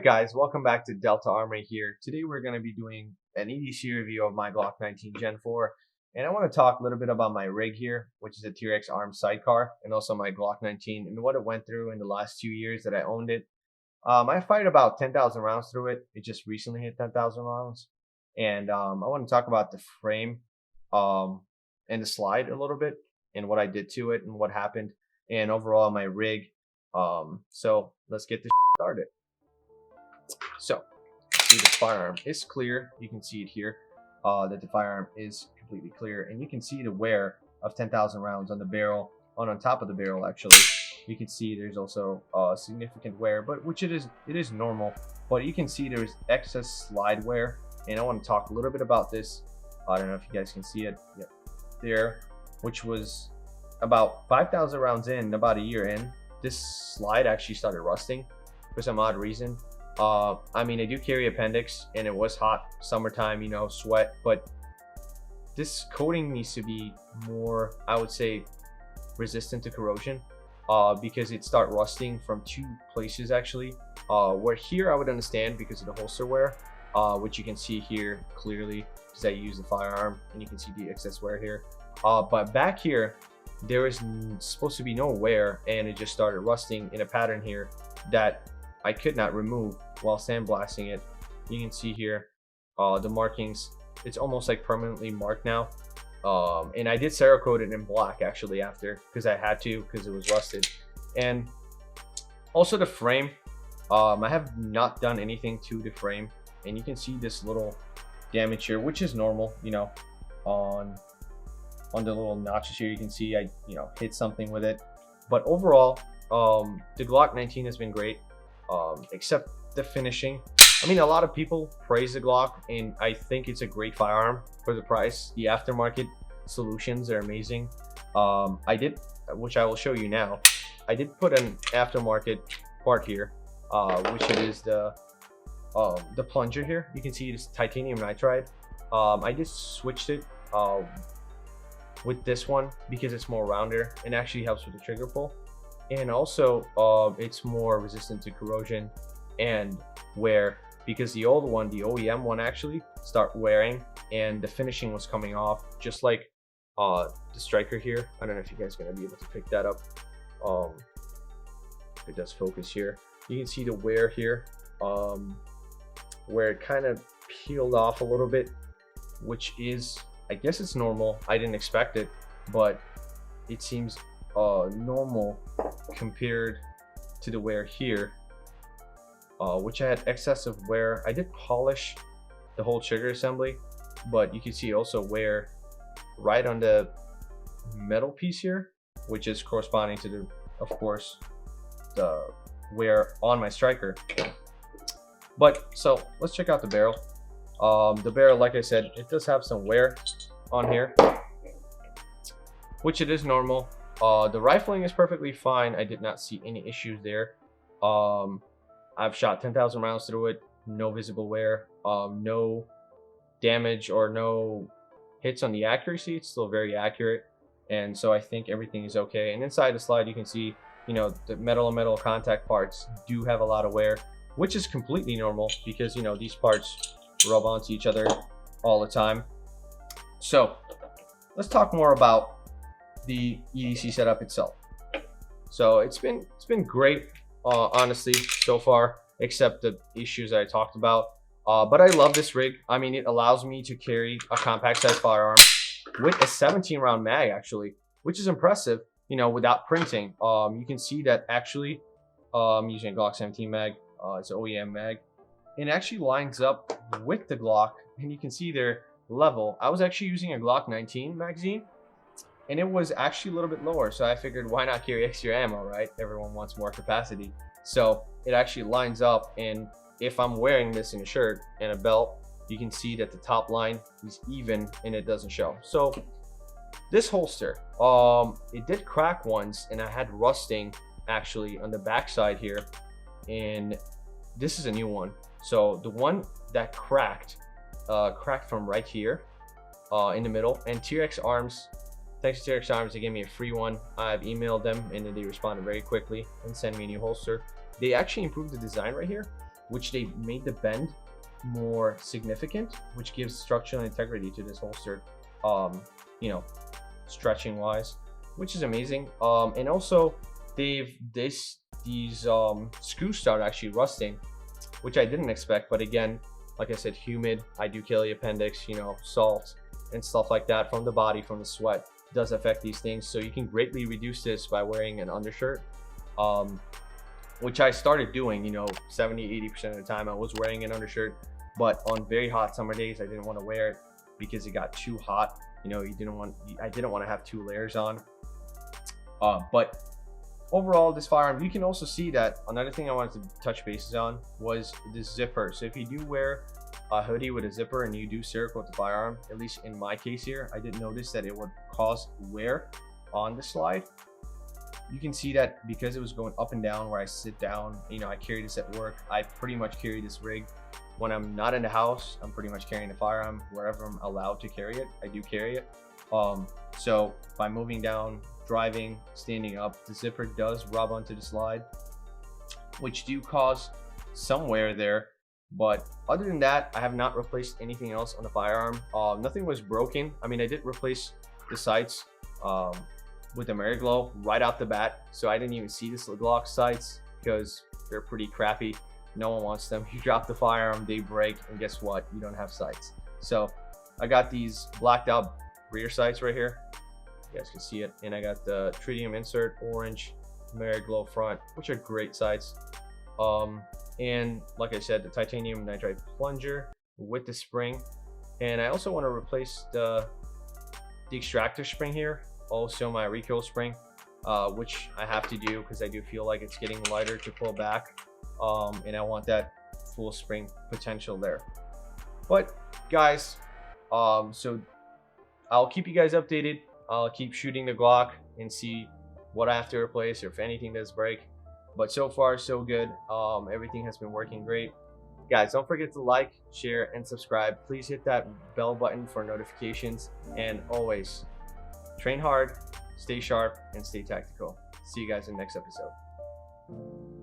Alright guys, welcome back to Delta Armory here. Today we're going to be doing an EDC review of my Glock 19 Gen 4. And I want to talk a little bit about my rig here, which is a T-Rex Arm sidecar, and also my Glock 19 and what it went through in the last 2 years that I owned it. I fired about 10,000 rounds through it. It just recently hit 10,000 rounds. And I want to talk about the frame and the slide a little bit and what I did to it and what happened and overall my rig. So let's get this started. So, see, the firearm is clear. You can see it here, that the firearm is completely clear, and you can see the wear of 10,000 rounds on the barrel, on top of the barrel. Actually, you can see there's also significant wear, but which it is normal. But you can see there's excess slide wear, and I want to talk a little bit about this. I don't know if you guys can see it. Yep, there, which was about 5,000 rounds in, about a year in. This slide actually started rusting for some odd reason. I mean, I do carry appendix, and it was hot, summertime, you know, sweat, but this coating needs to be more, I would say, resistant to corrosion, because it start rusting from two places actually. Where here I would understand because of the holster wear, which you can see here clearly because I use the firearm, and you can see the excess wear here. But back here, there is supposed to be no wear, and it just started rusting in a pattern here that I could not remove while sandblasting it. You can see here the markings. It's almost like permanently marked now. And I did Cerakote it in black actually after, because I had to, because it was rusted. And also the frame, I have not done anything to the frame, and you can see this little damage here, which is normal, you know, on the little notches here. You can see I hit something with it. But overall, the Glock 19 has been great. Except the finishing. I mean, a lot of people praise the Glock, and I think it's a great firearm for the price. The aftermarket solutions are amazing. I did, which I will show you now, I did put an aftermarket part here, which is the plunger here. You can see it's titanium nitride. I just switched it with this one because it's more rounder and actually helps with the trigger pull. And also it's more resistant to corrosion and wear, because the old one, the OEM one, actually start wearing and the finishing was coming off, just like the striker here. I don't know if you guys are going to be able to pick that up. It does focus here. You can see the wear here, where it kind of peeled off a little bit, which is, I guess it's normal. I didn't expect it, but it seems normal compared to the wear here, which I had excessive wear. I did polish the whole trigger assembly, but you can see also wear right on the metal piece here, which is corresponding to the, of course, the wear on my striker. But so let's check out the barrel. The barrel, like I said, it does have some wear on here, which it is normal. The rifling is perfectly fine. I did not see any issues there. I've shot 10,000 rounds through it, no visible wear, no damage or no hits on the accuracy. It's still very accurate, and so I think everything is okay. And inside the slide, you can see, you know, the metal and metal contact parts do have a lot of wear, which is completely normal because, you know, these parts rub onto each other all the time. So let's talk more about the EDC setup itself. So it's been great, honestly, so far, except the issues that I talked about. But I love this rig. I mean, it allows me to carry a compact size firearm with a 17 round mag actually, which is impressive, you know, without printing. You can see that actually I'm using a Glock 17 mag. It's an OEM mag, and it actually lines up with the Glock, and you can see their level. I was actually using a Glock 19 magazine, and it was actually a little bit lower, so I figured why not carry extra ammo, right? Everyone wants more capacity. So it actually lines up, and if I'm wearing this in a shirt and a belt, you can see that the top line is even and it doesn't show. So this holster, it did crack once, and I had rusting actually on the back side here, and this is a new one. So the one that cracked from right here in the middle, and T-Rex Arms, thanks to T-Rex Arms, they gave me a free one. I've emailed them, and then they responded very quickly and sent me a new holster. They actually improved the design right here. which they made the bend more significant, which gives structural integrity to this holster, you know, stretching wise, which is amazing. And also these screws start actually rusting, which I didn't expect, but again, like I said, humid, I do kill the appendix, you know, salt and stuff like that from the body, from the sweat, does affect these things. So you can greatly reduce this by wearing an undershirt, which I started doing, you know, 70-80% of the time I was wearing an undershirt, but on very hot summer days I didn't want to wear it because it got too hot. You know, I didn't want to have 2 layers on. But overall, this firearm, you can also see that another thing I wanted to touch bases on was this zipper. So if you do wear a hoodie with a zipper and you do serial the firearm, at least in my case here, I did notice that it would cause wear on the slide. You can see that because it was going up and down where I sit down, you know, I carry this at work. I pretty much carry this rig. When I'm not in the house, I'm pretty much carrying the firearm. Wherever I'm allowed to carry it, I do carry it. So by moving down, driving, standing up, the zipper does rub onto the slide, which do cause some wear there. But other than that, I have not replaced anything else on the firearm. Nothing was broken. I mean, I did replace the sights with AmeriGlow right off the bat, so I didn't even see this Glock sights because they're pretty crappy. No one wants them. You drop the firearm, they break, and guess what? You don't have sights. So I got these blacked out rear sights right here. You guys can see it. And I got the tritium insert orange AmeriGlow front, which are great sights. And like I said, the titanium nitride plunger with the spring. And I also want to replace the extractor spring here, also my recoil spring, which I have to do because I do feel like it's getting lighter to pull back, and I want that full spring potential there. But guys, so I'll keep you guys updated. I'll keep shooting the Glock and see what I have to replace or if anything does break. But so far so good. Everything has been working great. Guys, don't forget to like, share, and subscribe. Please hit that bell button for notifications, and always train hard, stay sharp, and stay tactical. See you guys in the next episode.